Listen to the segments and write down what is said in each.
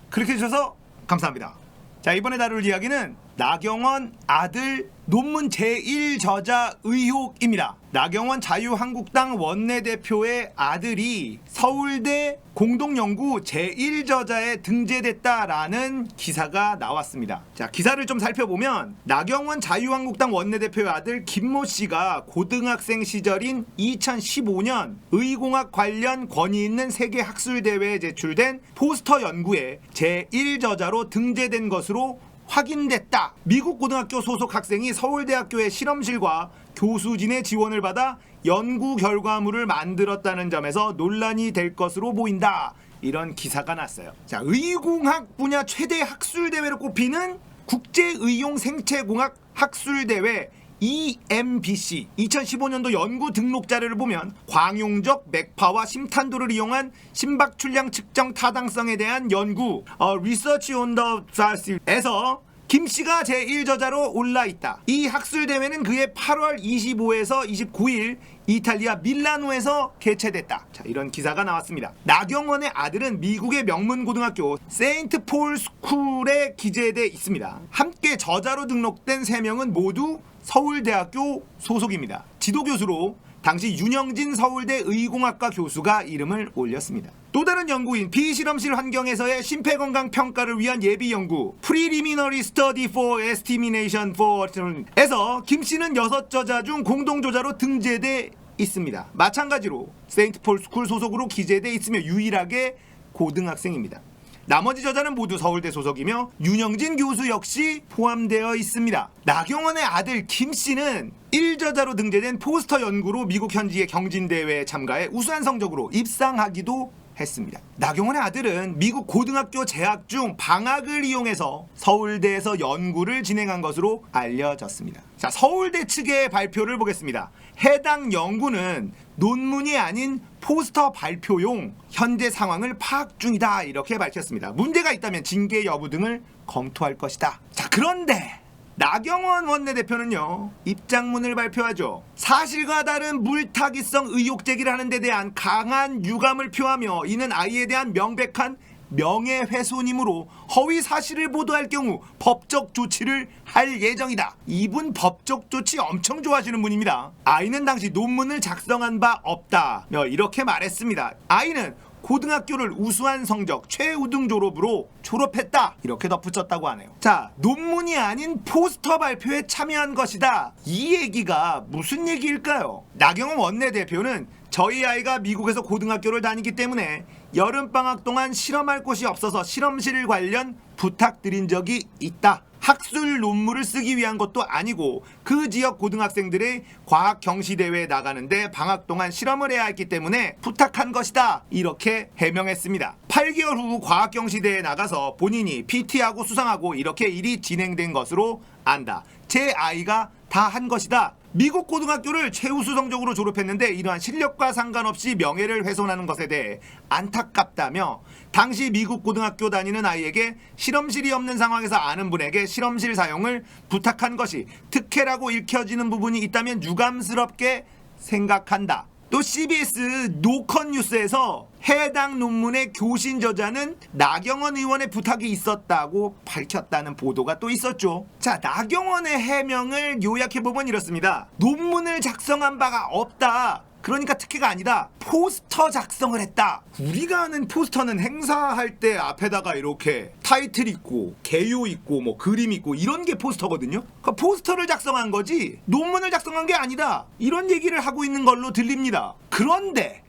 그렇게 해주셔서 감사합니다. 자, 이번에 다룰 이야기는 나경원 아들 논문 제1저자 의혹입니다. 나경원 자유한국당 원내대표의 아들이 서울대 공동연구 제1저자에 등재됐다라는 기사가 나왔습니다. 자, 기사를 좀 살펴보면 나경원 자유한국당 원내대표의 아들 김모 씨가 고등학생 시절인 2015년 의공학 관련 권위 있는 세계 학술대회에 제출된 포스터 연구에 제1저자로 등재된 것으로 확인됐다. 미국 고등학교 소속 학생이 서울대학교의 실험실과 교수진의 지원을 받아 연구 결과물을 만들었다는 점에서 논란이 될 것으로 보인다. 이런 기사가 났어요. 자, 의공학 분야 최대 학술대회로 꼽히는 국제의용생체공학 학술대회 EMBC 2015년도 연구 등록 자료를 보면 광용적 맥파와 심탄도를 이용한 심박출량 측정 타당성에 대한 연구 Research on the Pulse에서 김씨가 제1저자로 올라있다. 이 학술대회는 그해 8월 25에서 29일 이탈리아 밀라노에서 개최됐다. 자, 이런 기사가 나왔습니다. 나경원의 아들은 미국의 명문고등학교 세인트 폴 스쿨에 기재돼 있습니다. 함께 저자로 등록된 3명은 모두 서울대학교 소속입니다. 지도교수로 당시 윤영진 서울대 의공학과 교수가 이름을 올렸습니다. 또 다른 연구인 비실험실 환경에서의 심폐건강 평가를 위한 예비 연구 Preliminary Study for Estimation for에서 김씨는 6저자 중 공동저자로 등재돼 있습니다. 마찬가지로 세인트폴 스쿨 소속으로 기재돼 있으며 유일하게 고등학생입니다. 나머지 저자는 모두 서울대 소속이며 윤영진 교수 역시 포함되어 있습니다. 나경원의 아들 김씨는 1저자로 등재된 포스터 연구로 미국 현지의 경진대회에 참가해 우수한 성적으로 입상하기도 했습니다. 나경원의 아들은 미국 고등학교 재학 중 방학을 이용해서 서울대에서 연구를 진행한 것으로 알려졌습니다. 자, 서울대 측의 발표를 보겠습니다. 해당 연구는 논문이 아닌 포스터 발표용 현재 상황을 파악 중이다. 이렇게 밝혔습니다. 문제가 있다면 징계 여부 등을 검토할 것이다. 자, 그런데 나경원 원내대표는요, 입장문을 발표하죠. 사실과 다른 물타기성 의혹 제기를 하는 데 대한 강한 유감을 표하며 이는 아이에 대한 명백한 명예훼손이므로 허위 사실을 보도할 경우 법적 조치를 할 예정이다. 이분 법적 조치 엄청 좋아하시는 분입니다. 아이는 당시 논문을 작성한 바 없다. 이렇게 말했습니다. 아이는 고등학교를 우수한 성적 최우등 졸업으로 졸업했다. 이렇게 덧붙였다고 하네요. 자, 논문이 아닌 포스터 발표에 참여한 것이다. 이 얘기가 무슨 얘기일까요? 나경원 원내대표는 저희 아이가 미국에서 고등학교를 다니기 때문에 여름방학 동안 실험할 곳이 없어서 실험실 관련 부탁드린 적이 있다. 학술 논문을 쓰기 위한 것도 아니고 그 지역 고등학생들의 과학 경시대회에 나가는데 방학 동안 실험을 해야 했기 때문에 부탁한 것이다. 이렇게 해명했습니다. 8개월 후 과학 경시대회에 나가서 본인이 PT하고 수상하고 이렇게 일이 진행된 것으로 안다. 제 아이가 다 한 것이다. 미국 고등학교를 최우수 성적으로 졸업했는데 이러한 실력과 상관없이 명예를 훼손하는 것에 대해 안타깝다며 당시 미국 고등학교 다니는 아이에게 실험실이 없는 상황에서 아는 분에게 실험실 사용을 부탁한 것이 특혜라고 읽혀지는 부분이 있다면 유감스럽게 생각한다. 또 CBS 노컷 뉴스에서 해당 논문의 교신 저자는 나경원 의원의 부탁이 있었다고 밝혔다는 보도가 또 있었죠. 자, 나경원의 해명을 요약해보면 이렇습니다. 논문을 작성한 바가 없다. 그러니까 특혜가 아니다. 포스터 작성을 했다. 우리가 아는 포스터는 행사할 때 앞에다가 이렇게 타이틀 있고 개요 있고 뭐 그림 있고 이런 게 포스터거든요. 그러니까 포스터를 작성한 거지 논문을 작성한 게 아니다. 이런 얘기를 하고 있는 걸로 들립니다. 그런데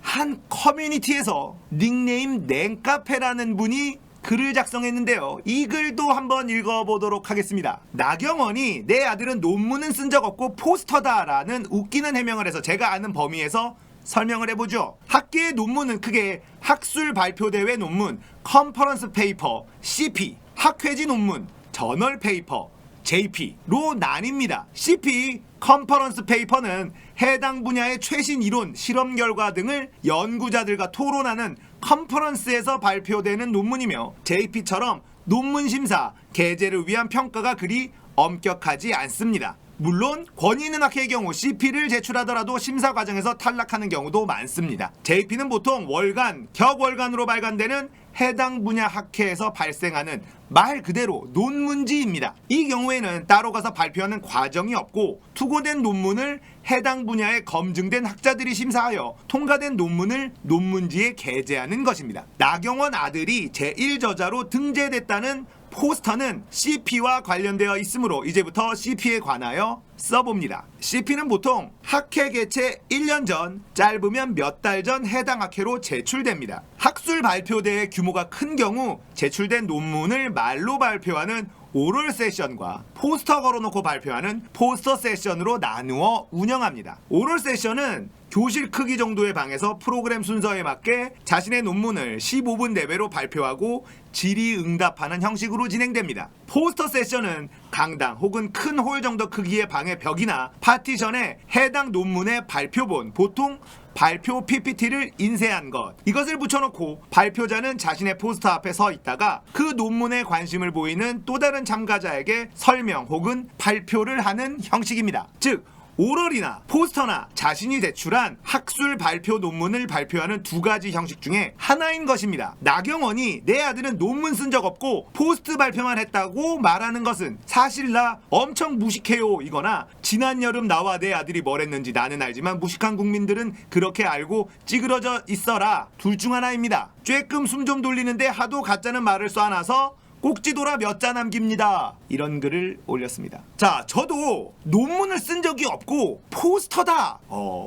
한 커뮤니티에서 닉네임 냉카페라는 분이 글을 작성했는데요. 이 글도 한번 읽어보도록 하겠습니다. 나경원이 내 아들은 논문은 쓴 적 없고 포스터다라는 웃기는 해명을 해서 제가 아는 범위에서 설명을 해보죠. 학계의 논문은 크게 학술 발표대회 논문, 컨퍼런스 페이퍼, CP, 학회지 논문, 저널 페이퍼, JP로 나뉩니다. CP, 컨퍼런스 페이퍼는 해당 분야의 최신 이론, 실험 결과 등을 연구자들과 토론하는 컨퍼런스에서 발표되는 논문이며 JP처럼 논문 심사, 게재를 위한 평가가 그리 엄격하지 않습니다. 물론 권위 있는 학회의 경우 CP를 제출하더라도 심사 과정에서 탈락하는 경우도 많습니다. JP는 보통 월간, 격월간으로 발간되는 해당 분야 학회에서 발생하는 말 그대로 논문지입니다. 이 경우에는 따로 가서 발표하는 과정이 없고 투고된 논문을 해당 분야에 검증된 학자들이 심사하여 통과된 논문을 논문지에 게재하는 것입니다. 나경원 아들이 제1저자로 등재됐다는 포스터는 CP와 관련되어 있으므로 이제부터 CP에 관하여 써봅니다. CP는 보통 학회 개최 1년 전, 짧으면 몇 달 전 해당 학회로 제출됩니다. 학술 발표대회 규모가 큰 경우 제출된 논문을 말로 발표하는 오럴 세션과 포스터 걸어놓고 발표하는 포스터 세션으로 나누어 운영합니다. 오럴 세션은 교실 크기 정도의 방에서 프로그램 순서에 맞게 자신의 논문을 15분 내외로 발표하고 질의응답하는 형식으로 진행됩니다. 포스터 세션은 강당 혹은 큰 홀 정도 크기의 방의 벽이나 파티션에 해당 논문의 발표본, 보통 발표 PPT를 인쇄한 것, 이것을 붙여놓고 발표자는 자신의 포스터 앞에 서 있다가 그 논문에 관심을 보이는 또 다른 참가자에게 설명 혹은 발표를 하는 형식입니다. 즉 오럴이나 포스터나 자신이 제출한 학술 발표 논문을 발표하는 두 가지 형식 중에 하나인 것입니다. 나경원이 내 아들은 논문 쓴 적 없고 포스트 발표만 했다고 말하는 것은 사실 나 엄청 무식해요 이거나 지난 여름 나와 내 아들이 뭘 했는지 나는 알지만 무식한 국민들은 그렇게 알고 찌그러져 있어라, 둘 중 하나입니다. 쬐끔 숨 좀 돌리는데 하도 가짜는 말을 쏴놔서 꼭지돌아 몇 자 남깁니다. 이런 글을 올렸습니다. 자, 저도 논문을 쓴 적이 없고 포스터다.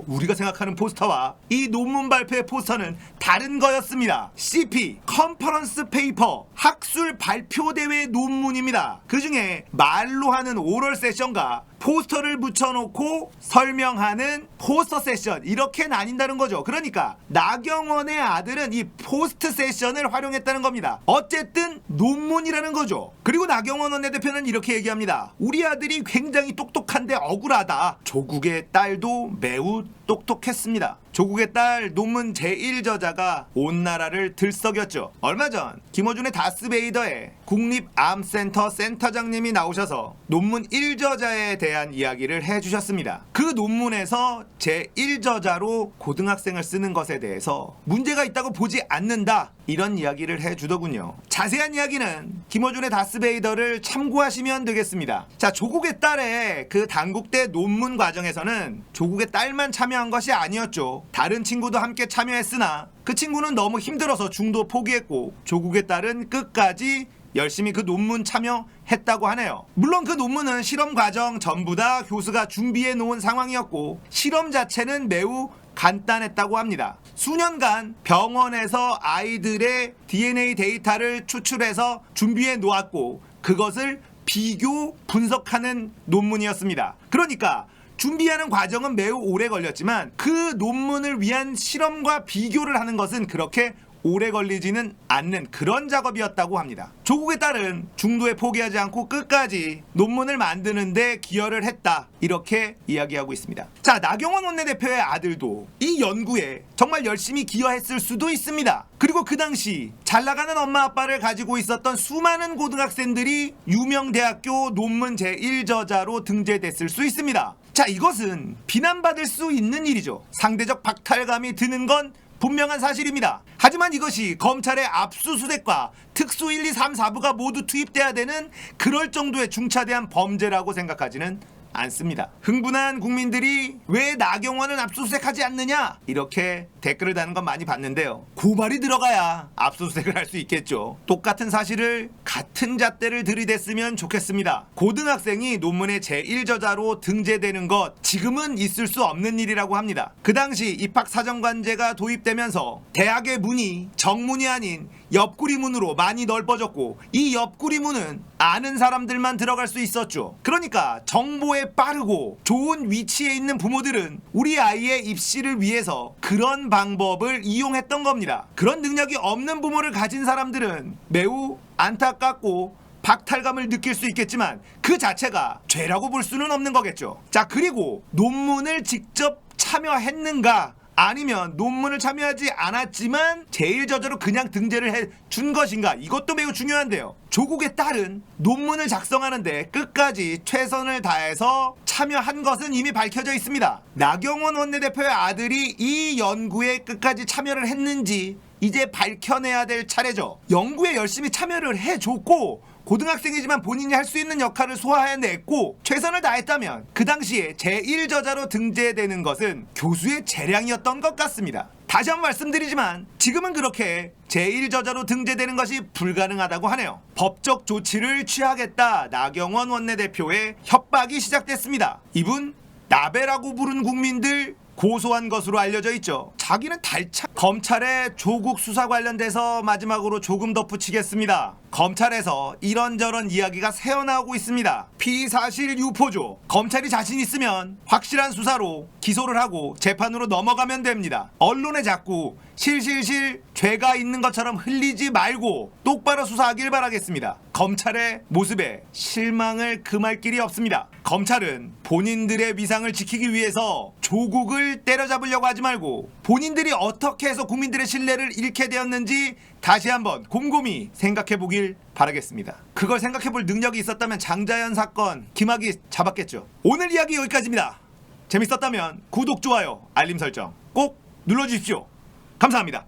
우리가 생각하는 포스터와 이 논문 발표의 포스터는 다른 거였습니다. CP, 컨퍼런스 페이퍼, 학술 발표 대회 논문입니다. 그 중에 말로 하는 오럴 세션과 포스터를 붙여놓고 설명하는 포스터 세션, 이렇게 나뉜다는 거죠. 그러니까 나경원의 아들은 이 포스트 세션을 활용했다는 겁니다. 어쨌든 논문이라는 거죠. 그리고 나경원 원내대표는 이렇게 얘기합니다. 우리 아들이 굉장히 똑똑한데 억울하다. 조국의 딸도 매우 똑똑했습니다. 조국의 딸 논문 제1저자가 온 나라를 들썩였죠. 얼마 전 김어준의 다스베이더에 국립암센터 센터장님이 나오셔서 논문 1저자에 대한 이야기를 해주셨습니다. 그 논문에서 제1저자로 고등학생을 쓰는 것에 대해서 문제가 있다고 보지 않는다, 이런 이야기를 해주더군요. 자세한 이야기는 김어준의 다스베이더를 참고하시면 되겠습니다. 자, 조국의 딸의 그 단국대 논문 과정에서는 조국의 딸만 참여한 것이 아니었죠. 다른 친구도 함께 참여했으나 그 친구는 너무 힘들어서 중도 포기했고 조국의 딸은 끝까지 열심히 그 논문 참여했다고 하네요. 물론 그 논문은 실험 과정 전부 다 교수가 준비해 놓은 상황이었고 실험 자체는 매우 간단했다고 합니다. 수년간 병원에서 아이들의 DNA 데이터를 추출해서 준비해 놓았고 그것을 비교 분석하는 논문이었습니다. 그러니까 준비하는 과정은 매우 오래 걸렸지만 그 논문을 위한 실험과 비교를 하는 것은 그렇게 오래 걸리지는 않는 그런 작업이었다고 합니다. 조국의 딸은 중도에 포기하지 않고 끝까지 논문을 만드는데 기여를 했다, 이렇게 이야기하고 있습니다. 자, 나경원 원내대표의 아들도 이 연구에 정말 열심히 기여했을 수도 있습니다. 그리고 그 당시 잘 나가는 엄마 아빠를 가지고 있었던 수많은 고등학생들이 유명 대학교 논문 제1저자로 등재됐을 수 있습니다. 자, 이것은 비난받을 수 있는 일이죠. 상대적 박탈감이 드는 건 분명한 사실입니다. 하지만 이것이 검찰의 압수수색과 특수 1, 2, 3, 4부가 모두 투입돼야 되는 그럴 정도의 중차대한 범죄라고 생각하지는 않습니다. 흥분한 국민들이 왜 나경원은 압수수색하지 않느냐, 이렇게 댓글을 다는 건 많이 봤는데요. 고발이 들어가야 압수수색을 할 수 있겠죠. 똑같은 사실을 같은 잣대를 들이댔으면 좋겠습니다. 고등학생이 논문의 제1저자로 등재되는 것, 지금은 있을 수 없는 일이라고 합니다. 그 당시 입학사정관제가 도입되면서 대학의 문이 정문이 아닌 옆구리문으로 많이 넓어졌고 이 옆구리문은 아는 사람들만 들어갈 수 있었죠. 그러니까 정보에 빠르고 좋은 위치에 있는 부모들은 우리 아이의 입시를 위해서 그런 방법을 이용했던 겁니다. 그런 능력이 없는 부모를 가진 사람들은 매우 안타깝고 박탈감을 느낄 수 있겠지만 그 자체가 죄라고 볼 수는 없는 거겠죠. 자, 그리고 논문을 직접 참여했는가, 아니면 논문을 참여하지 않았지만 제1저자로 그냥 등재를 해준 것인가, 이것도 매우 중요한데요. 조국의 딸은 논문을 작성하는데 끝까지 최선을 다해서 참여한 것은 이미 밝혀져 있습니다. 나경원 원내대표의 아들이 이 연구에 끝까지 참여를 했는지 이제 밝혀내야 될 차례죠. 연구에 열심히 참여를 해줬고 고등학생이지만 본인이 할 수 있는 역할을 소화해냈고 최선을 다했다면 그 당시에 제1저자로 등재되는 것은 교수의 재량이었던 것 같습니다. 다시 한번 말씀드리지만 지금은 그렇게 제1저자로 등재되는 것이 불가능하다고 하네요. 법적 조치를 취하겠다 나경원 원내대표의 협박이 시작됐습니다. 이분 나베라고 부른 국민들 고소한 것으로 알려져 있죠. 자기는 달차 검찰의 조국 수사 관련돼서 마지막으로 조금 덧붙이겠습니다. 검찰에서 이런저런 이야기가 새어나오고 있습니다. 피사실 유포죠. 검찰이 자신 있으면 확실한 수사로 기소를 하고 재판으로 넘어가면 됩니다. 언론에 자꾸 실실실 죄가 있는 것처럼 흘리지 말고 똑바로 수사하길 바라겠습니다. 검찰의 모습에 실망을 금할 길이 없습니다. 검찰은 본인들의 위상을 지키기 위해서 조국을 때려잡으려고 하지 말고 본인들이 어떻게 해서 국민들의 신뢰를 잃게 되었는지 다시 한번 곰곰이 생각해 보길 바라겠습니다. 그걸 생각해 볼 능력이 있었다면 장자연 사건 김학이 잡았겠죠. 오늘 이야기 여기까지입니다. 재밌었다면 구독, 좋아요, 알림 설정 꼭 눌러주십시오. 감사합니다.